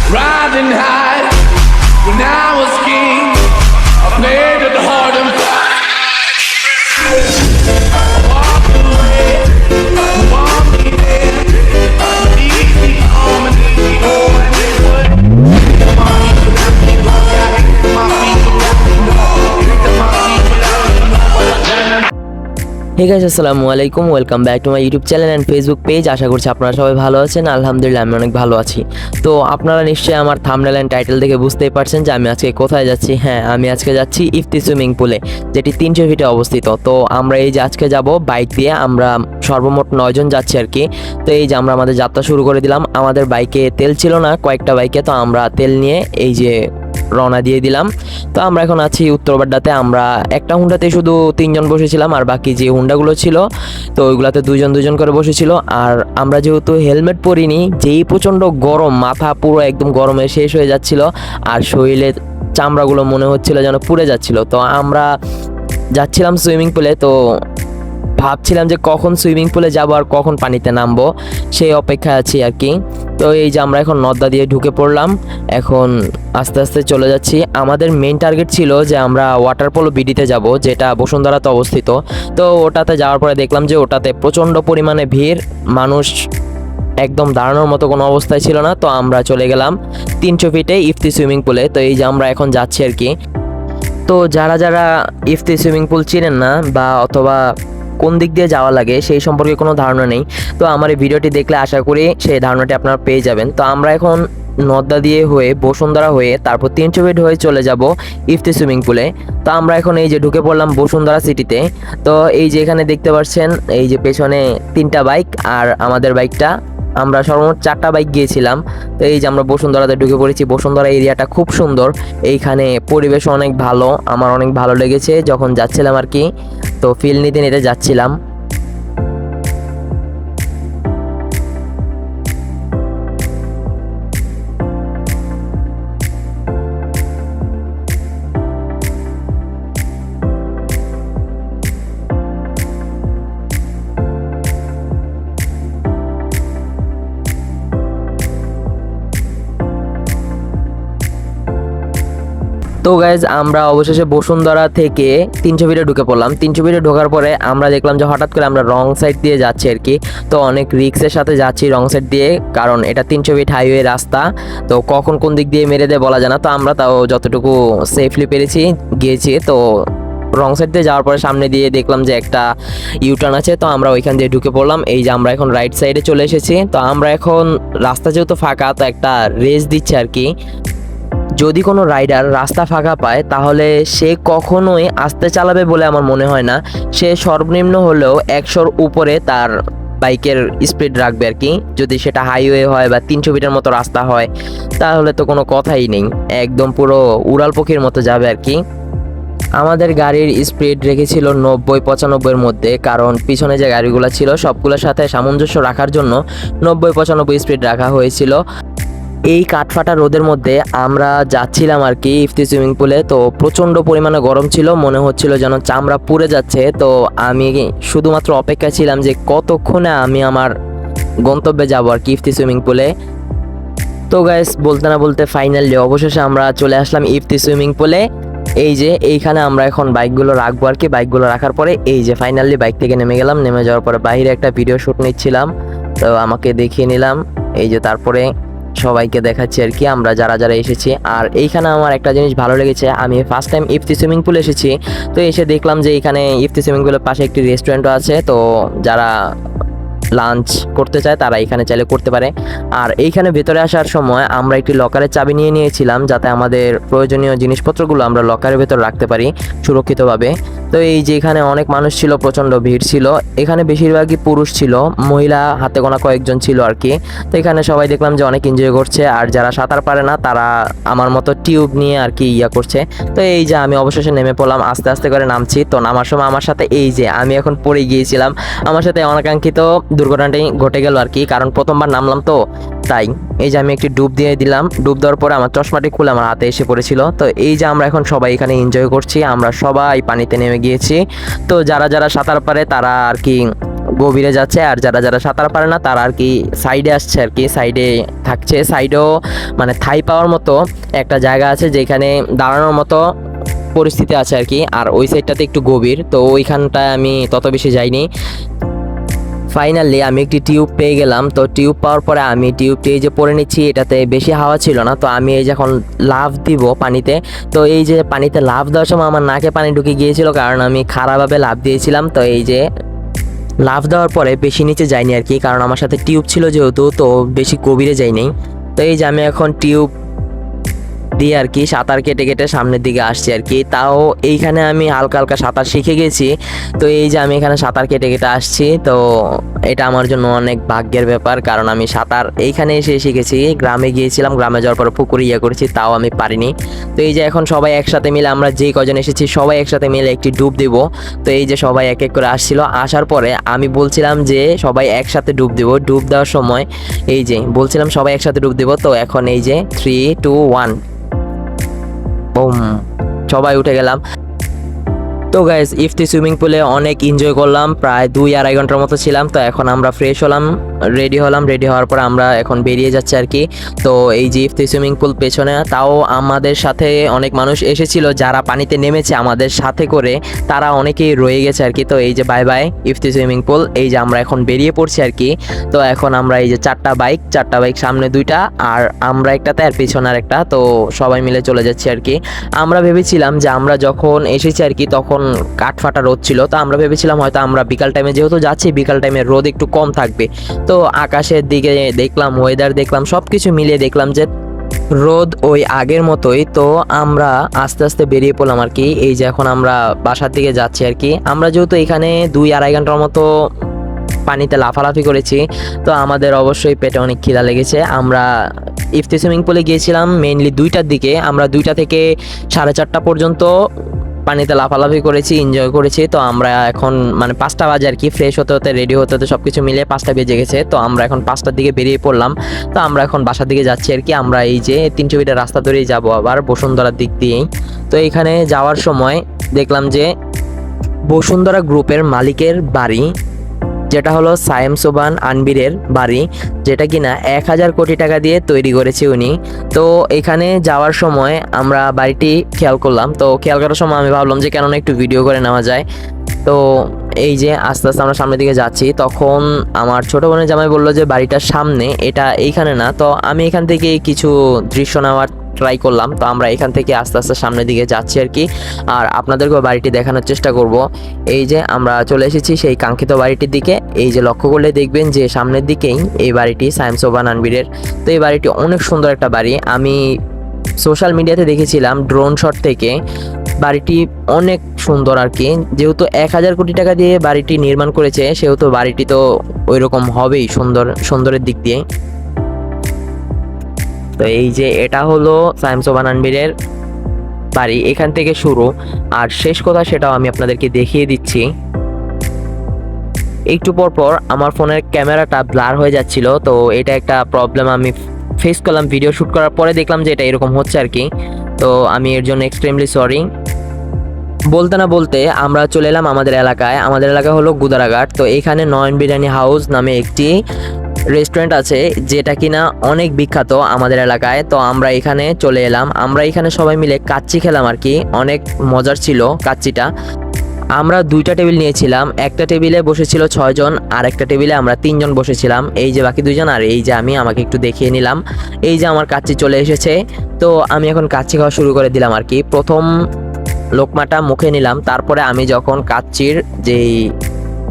riding high when I was king. I played it hard and fast. Walk away, walk me there. Easy on me, oh, and it would. My feet without me, my feet without me, my feet without me. Hey guys আসসালামু আলাইকুম, welcome back to my YouTube channel and Facebook page. আশা করছি আপনারা সবাই ভালো আছেন। আলহামদুলিল্লাহ আমি অনেক ভালো আছি। তো আপনারা নিশ্চয়ই আমার থাম্বনেল অ্যান্ড টাইটেল দেখে বুঝতেই পারছেন যে আমি আজকে কোথায় যাচ্ছি। হ্যাঁ, আমি আজকে যাচ্ছি ইফতি সুইমিং পুলে, যেটি 300 ফিটে অবস্থিত। তো আমরা এই যে আজকে যাব বাইক দিয়ে, আমরা সর্বমোট 9 জন যাচ্ছি আর কি। তো এই যে আমরা আমাদের যাত্রা শুরু করে দিলাম। আমাদের বাইকে তেল ছিল না, কয়েকটা বাইকে, তো আমরা তেল নিয়ে এই যে রওনা দিয়ে দিলাম। তো আমরা এখন আছি উত্তরবাড্ডাতে। আমরা একটা হুন্ডাতে শুধু 3 জন বসেছিলাম, আর বাকি যে হুন্ডাগুলো ছিল তো ওইগুলোতে 2 জন করে বসেছিল। আর আমরা যেহেতু হেলমেট পরিনি, যেই প্রচণ্ড গরম, মাথা পুরো একদম গরমে শেষ হয়ে যাচ্ছিল, আর শরীরের চামড়াগুলো মনে হচ্ছিল যেন পুড়ে যাচ্ছিল। তো আমরা যাচ্ছিলাম সুইমিং পুলে, তো ভাবছিলাম যে কখন সুইমিং পুলে যাব আর কখন পানিতে নামবো, সেই অপেক্ষায় আছি আর কি। তো এই যে আমরা এখন নদ্দা দিয়ে ঢুকে পড়লাম, এখন আস্তে আস্তে চলে যাচ্ছি। আমাদের মেইন টার্গেট ছিল যে আমরা ওয়াটার পোলো বিডিতে যাব, যেটা বসুন্ধরাতে অবস্থিত। তো ওটাতে যাওয়ার পরে দেখলাম যে ওটাতে প্রচণ্ড পরিমাণে ভিড়, মানুষ একদম দাঁড়ানোর মতো কোনো অবস্থায় ছিল না। তো আমরা চলে গেলাম 300 ফিটে ইফতি সুইমিং পুলে। তো এই যে আমরা এখন যাচ্ছি আর কি। তো যারা যারা ইফতি সুইমিং পুল চিনেন না বা অথবা কোন দিক দিয়ে যাওয়া লাগে সেই সম্পর্কে কোনো ধারণা নেই, তো আমার এই ভিডিওটি দেখলে আশা করি সেই ধারণাটি আপনারা পেয়ে যাবেন। তো আমরা এখন নদ্দা দিয়ে হয়ে বসুন্ধরা হয়ে তারপর 300 ফিট হয়ে চলে যাব ইফতি সুইমিং পুলে। তো আমরা এখন এই যে ঢুকে পড়লাম বসুন্ধরা সিটিতে। তো এই যে এখানে দেখতে পাচ্ছেন এই যে পেছনে 3টা বাইক আর আমাদের বাইকটা, আমরা সর্বমোট 4টা বাইক গিয়েছিলাম। তো এই যে আমরা বসুন্ধরাতে ঢুকে পড়েছি। বসুন্ধরা এরিয়াটা খুব সুন্দর, এইখানে পরিবেশ অনেক ভালো, আমার অনেক ভালো লেগেছে যখন যাচ্ছিলাম আর কি। তো ফিল নিতে নিতে যাচ্ছিলাম। তো গাইজ আমরা অবশেষে বসুন্ধরা থেকে 300 ফিটে ঢুকে পড়লাম। 300 ফিটে ঢোকার পরে আমরা দেখলাম যে হঠাৎ করে আমরা রং সাইড দিয়ে যাচ্ছি আর কি। তো অনেক রিস্কের সাথে যাচ্ছি রং সাইড দিয়ে, কারণ এটা 300 ফিট হাইওয়ে রাস্তা, তো কখন কোন দিক দিয়ে মেরে দেয় বলা যায় না। তো আমরা তাও যতটুকু সেফলি পেরেছি গিয়েছি। তো রং সাইড দিয়ে যাওয়ার পরে সামনে দিয়ে দেখলাম যে একটা ইউটার্ন আছে, তো আমরা ওইখান দিয়ে ঢুকে পড়লাম। এই যে আমরা এখন রাইট সাইডে চলে এসেছি। তো আমরা এখন রাস্তা যেহেতু ফাঁকা, তো একটা রেস দিচ্ছে আর কি। যদি কোনো রাইডার রাস্তা ফাঁকা পায় তাহলে সে কখনোই আস্তে চালাবে বলে আমার মনে হয় না। সে সর্বনিম্ন হলেও 100-র উপরে তার বাইকের স্পিড রাখবে আর কি। যদি সেটা হাইওয়ে হয় বা 300 ফিটের মতো রাস্তা হয় তাহলে তো কোনো কথাই নেই, একদম পুরো উড়াল পাখির মতো যাবে আর কি। আমাদের গাড়ির স্পিড রেখেছিল 90-95-এর মধ্যে, কারণ পিছনে যে গাড়িগুলো ছিল সবগুলোর সাথে সামঞ্জস্য রাখার জন্য 90-95 স্পিড রাখা হয়েছিল। এই কাঠফাটা রোদের মধ্যে আমরা যাচ্ছিলাম আর কি ইফতি সুইমিং পুলে। তো প্রচণ্ড পরিমাণে গরম ছিল, মনে হচ্ছিল যেন চামড়া পুড়ে যাচ্ছে। তো আমি শুধুমাত্র অপেক্ষা ছিলাম যে কতক্ষণে আমি আমার গন্তব্যে যাব আর কি ইফতি সুইমিং পুলে। তো গাইস বলতে না বলতে ফাইনালি অবশেষে আমরা চলে আসলাম ইফতি সুইমিং পুলে। এই যে এইখানে আমরা এখন বাইকগুলো রাখবো আর কি। বাইকগুলো রাখার পরে এই যে ফাইনালি বাইক থেকে নেমে গেলাম। নেমে যাওয়ার পরে বাইরে একটা ভিডিও শ্যুট নিচ্ছিলাম, তো আমাকে দেখিয়ে নিলাম। এই যে তারপরে সবাইকে দেখাচ্ছি আর কি আমরা যারা যারা এসেছি। আর এইখানে আমার একটা জিনিস ভালো লেগেছে, আমি ফার্স্ট টাইম ইফতি সুইমিং পুলে এসেছি। তো এসে দেখলাম যে এখানে ইফতি সুইমিং পুলের পাশে একটি রেস্টুরেন্টও আছে, তো যারা লাঞ্চ করতে চায় তারা এখানে চাইলে করতে পারে। আর এইখানে ভেতরে আসার সময় আমরা একটি লকারের চাবি নিয়ে নিয়েছিলাম, যাতে আমাদের প্রয়োজনীয় জিনিসপত্রগুলো আমরা লকারের ভেতর রাখতে পারি সুরক্ষিতভাবে। তো এই যে এখানে অনেক মানুষ ছিল, প্রচণ্ড ভিড় ছিল। এখানে বেশিরভাগই পুরুষ ছিল, মহিলা হাতে গোনা কয়েকজন ছিল আর কি। তো এখানে সবাই দেখলাম যে অনেক এনজয় করছে, আর যারা সাঁতার পারে না তারা আমার মতো টিউব নিয়ে আর কি করছে। তো এই যে আমি অবশেষে নেমে পড়লাম, আস্তে আস্তে করে নামছি। তো নামার সময় আমার সাথে এই যে আমি এখন পড়ে গিয়েছিলাম, আমার সাথে অনাকাঙ্ক্ষিত দুর্ঘটনাটাই ঘটে গেল আর কি, কারণ প্রথমবার নামলাম তো তাই। এই যে আমি একটি ডুব দিয়ে দিলাম, ডুব দেওয়ার পরে আমার চশমাটি খুলে আমার হাতে এসে পড়েছিল। তো এই যে আমরা এখন সবাই এখানে এনজয় করছি, আমরা সবাই পানিতে নেমে গিয়েছি। তো যারা যারা সাঁতার পারে তারা আর কি গভীরে যাচ্ছে, আর যারা যারা সাঁতার পারে না তারা আর কি সাইডে আসছে আর কি, সাইডে থাকছে। সাইডেও মানে থাই পাওয়ার মতো একটা জায়গা আছে যেখানে দাঁড়ানোর মতো পরিস্থিতি আছে আর কি। আর ওই সাইডটাতে একটু গভীর, তো ওইখানটায় আমি তত বেশি যাইনি। ফাইনালি আমি একটি টিউব পেয়ে গেলাম। তো টিউব পাওয়ার পরে আমি টিউবটি এই যে পরে নিচ্ছি, এটাতে বেশি হাওয়া ছিল না। তো আমি এই যে এখন লাফ দিব পানিতে। তো এই যে পানিতে লাফ দেওয়ার সময় আমার নাকে পানি ঢুকে গিয়েছিল, কারণ আমি খারাপভাবে লাফ দিয়েছিলাম। তো এই যে লাফ দেওয়ার পরে বেশি নিচে যাইনি আর কি, কারণ আমার সাথে টিউব ছিল যেহেতু, তো বেশি গভীরে যাইনি। তো এই যে আমি এখন টিউব দিয়ে আর কি সাঁতার কেটে কেটে সামনের দিকে আসছি আর কি। তাও এইখানে আমি হালকা হালকা সাঁতার শিখে গেছি। তো এই যে আমি এখানে সাঁতার কেটে কেটে আসছি, তো এটা আমার জন্য অনেক ভাগ্যের ব্যাপার, কারণ আমি সাঁতার এইখানে এসে শিখেছি। গ্রামে গিয়েছিলাম, গ্রামে যাওয়ার পরে পুকুরে করেছি, তাও আমি পারিনি। তো এই যে এখন সবাই একসাথে মিলে, আমরা যেই কজন এসেছি সবাই একসাথে মিলে একটি ডুব দিব। তো এই যে সবাই এক এক করে আসছিল, আসার পরে আমি বলছিলাম যে সবাই একসাথে ডুব দিব। ডুব দেওয়ার সময় এই যে বলছিলাম সবাই একসাথে ডুব দিব। তো এখন এই যে 3, 2, 1 বুম, সবাই উঠে গেলাম। তো গাইস, ইফতি সুইমিং পুলে অনেক এনজয় করলাম, প্রায় 2-2.5 ঘন্টার মতো ছিলাম। তো এখন আমরা ফ্রেশ হলাম, রেডি হলাম। রেডি হওয়ার পর আমরা এখন বেরিয়ে যাচ্ছি আর কি। তো এই যে ইফতি সুইমিং পুল পেছনে, তাও আমাদের সাথে অনেক মানুষ এসেছিল যারা পানিতে নেমেছে আমাদের সাথে করে, তারা অনেকেই রয়ে গেছে আর কি। তো এই যে bye bye Ifti swimming pool. এই যে আমরা এখন বেরিয়ে পড়ছি আর কি। তো এখন আমরা এই যে চারটা বাইক সামনে 2টা আর আমরা একটাতে, আর পিছনে আর একটা। তো সবাই মিলে চলে যাচ্ছি আর কি। আমরা ভেবেছিলাম যে আমরা যখন এসেছি আর কি তখন কাঠফাটা রোদ ছিল। তো আমরা ভেবেছিলাম হয়তো আমরা বিকাল টাইমে যেহেতু যাচ্ছি, বিকাল টাইমে রোদ একটু কম থাকবে। তো আকাশের দিকে দেখলাম, ওয়েদার দেখলাম, সব কিছু মিলিয়ে দেখলাম যে রোদ ওই আগের মতোই। তো আমরা আস্তে আস্তে বেরিয়ে পড়লাম আর কি। এই যে এখন আমরা বাসার দিকে যাচ্ছি আর কি। আমরা যেহেতু এখানে 2-2.5 ঘন্টার মতো পানিতে লাফালাফি করেছি, তো আমাদের অবশ্যই পেটে অনেক খিদা লেগেছে। আমরা ইফতি সুইমিং পুলে গিয়েছিলাম মেইনলি 2টার দিকে। আমরা 2টা থেকে 4:30 পর্যন্ত পানিতে লাফালাফি করেছি, এনজয় করেছি। তো আমরা এখন মানে 5টা বাজে আর কি, ফ্রেশ হতে হতে রেডি হতে হতে সব কিছু মিলে 5টা বেজে গেছে। তো আমরা এখন 5টার দিকে বেরিয়ে পড়লাম। তো আমরা এখন বাসার দিকে যাচ্ছি আর কি। আমরা এই যে 300 মিটার রাস্তা ধরেই যাব আবার বসুন্ধরার দিক দিয়েই। তো এইখানে যাওয়ার সময় দেখলাম যে বসুন্ধরা গ্রুপের মালিকের বাড়ি, যেটা হলো সায়েম সোবান আনবিরের বাড়ি, যেটা কিনা 1000 কোটি টাকা দিয়ে তৈরি করেছে উনি। তো এখানে যাওয়ার সময় আমরা বাড়িটি খেয়াল করলাম। তো খেয়াল করার সময় আমি ভাবলাম যে কেননা একটু ভিডিও করে নেওয়া যায়। তো এই যে আস্তে আস্তে আমরা সামনের দিকে যাচ্ছি, তখন আমার ছোট বোনের জামাই বললো যে বাড়িটার সামনে, এটা এইখানে না। তো আমি এখান থেকে কিছু দৃশ্য নেওয়ার ট্রাই করলাম। তো আমরা এখান থেকে আস্তে আস্তে সামনের দিকে যাচ্ছি আর কি, আর আপনাদেরকেও বাড়িটি দেখানোর চেষ্টা করব। এই যে আমরা চলে এসেছি সেই কাঙ্ক্ষিত বাড়িটির দিকে। এই যে লক্ষ্য করলে দেখবেন যে সামনের দিকেই এই বাড়িটি সায়েম সোবান আনবিরের। তো এই বাড়িটি অনেক সুন্দর একটা বাড়ি। আমি সোশ্যাল মিডিয়াতে দেখেছিলাম ড্রোন শট থেকে, বাড়িটি অনেক সুন্দর আর কি। যেহেতু 1000 কোটি টাকা দিয়ে বাড়িটি নির্মাণ করেছে, সেহেতু বাড়িটি তো ওই রকম হবেই সুন্দরের দিক দিয়ে। তো এই যে এটা হলো সায়েম সোবান আনবিরের বাড়ি, এখান থেকে শুরু। আর শেষ কথা সেটাও আমি আপনাদেরকে দেখিয়ে দিচ্ছি। একটু পর পর আমার ফোনের ক্যামেরাটা ব্লার হয়ে যাচ্ছিল, তো এটা একটা প্রবলেম আমি ফেস করলাম। ভিডিও শ্যুট করার পরে দেখলাম যে এটা এরকম হচ্ছে আর কি। তো আমি এর জন্য এক্সট্রিমলি সরি। বলতে না বলতে আমরা চলে এলাম আমাদের এলাকায়। আমাদের এলাকা হলো গুদারাঘাট। তো এখানে নয়ন বিরিয়ানি হাউস নামে একটি রেস্টুরেন্ট আছে, যেটা কিনা অনেক বিখ্যাত আমাদের এলাকায়। তো আমরা এখানে চলে এলাম। আমরা এখানে সবাই মিলে কাচ্চি খেলাম আর কি, অনেক মজার ছিল কাচ্চিটা। আমরা 2টা টেবিল নিয়েছিলাম, একটা টেবিলে বসেছিল 6 জন, আর একটা টেবিলে আমরা 3 জন বসেছিলাম। এই যে বাকি 2 জন, আর এই যে আমি, আমাকে একটু দেখিয়ে নিলাম। এই যে আমার কাচ্চি চলে এসেছে। তো আমি এখন কাচ্চি খাওয়া শুরু করে দিলাম আর কি। প্রথম লোকমাটা মুখে নিলাম, তারপরে আমি যখন কাচ্চির যেই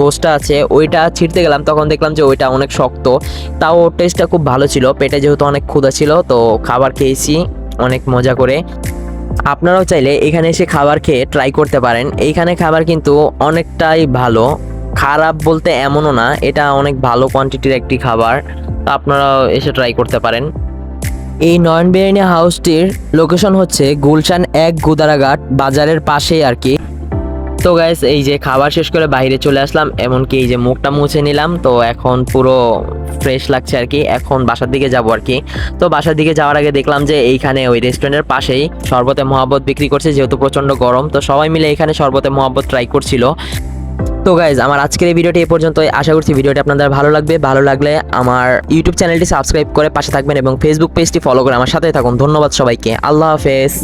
গোশটা আছে ওইটা ছিঁড়তে গেলাম, তখন দেখলাম যে ওইটা অনেক শক্ত। তাও টেস্টটা খুব ভালো ছিল, পেটে যেহেতু অনেক ক্ষুধা ছিল। তো খাবার খেয়েছি অনেক মজা করে। আপনারাও চাইলে এখানে এসে খাবার খেয়ে ট্রাই করতে পারেন। এইখানে খাবার কিন্তু অনেকটাই ভালো, খারাপ বলতে এমনও না, এটা অনেক ভালো কোয়ান্টিটির একটি খাবার। তো আপনারাও এসে ট্রাই করতে পারেন। এই নয়ন বিরিয়ানি হাউসটির লোকেশন হচ্ছে গুলশান 1 গুদারাঘাট বাজারের পাশেই আর কি। তো গাইস, এই যে খাবার শেষ করে বাইরে চলে আসলাম, এমনকি এই যে মুখটা মুছে নিলাম। তো এখন পুরো ফ্রেশ লাগছে আর কি। এখন বাসার দিকে যাব আর কি। তো বাসার দিকে যাওয়ার আগে দেখলাম যে এইখানে ওই রেস্টুরেন্টের পাশেই শরবতে মহাব্বত বিক্রি করছে, যেহেতু প্রচণ্ড গরম। তো সবাই মিলে এখানে শরবতে মহাব্বত ট্রাই করছিল। তো গাইজ আমার আজকের এই ভিডিওটি এই পর্যন্তই। আশা করছি ভিডিওটি আপনাদের ভালো লাগবে। ভালো লাগলে আমার ইউটিউব চ্যানেলটি সাবস্ক্রাইব করে পাশে থাকবেন এবং ফেসবুক পেজটি ফলো করে আমার সাথেই থাকুন। ধন্যবাদ সবাইকে। আল্লাহ হাফেজ।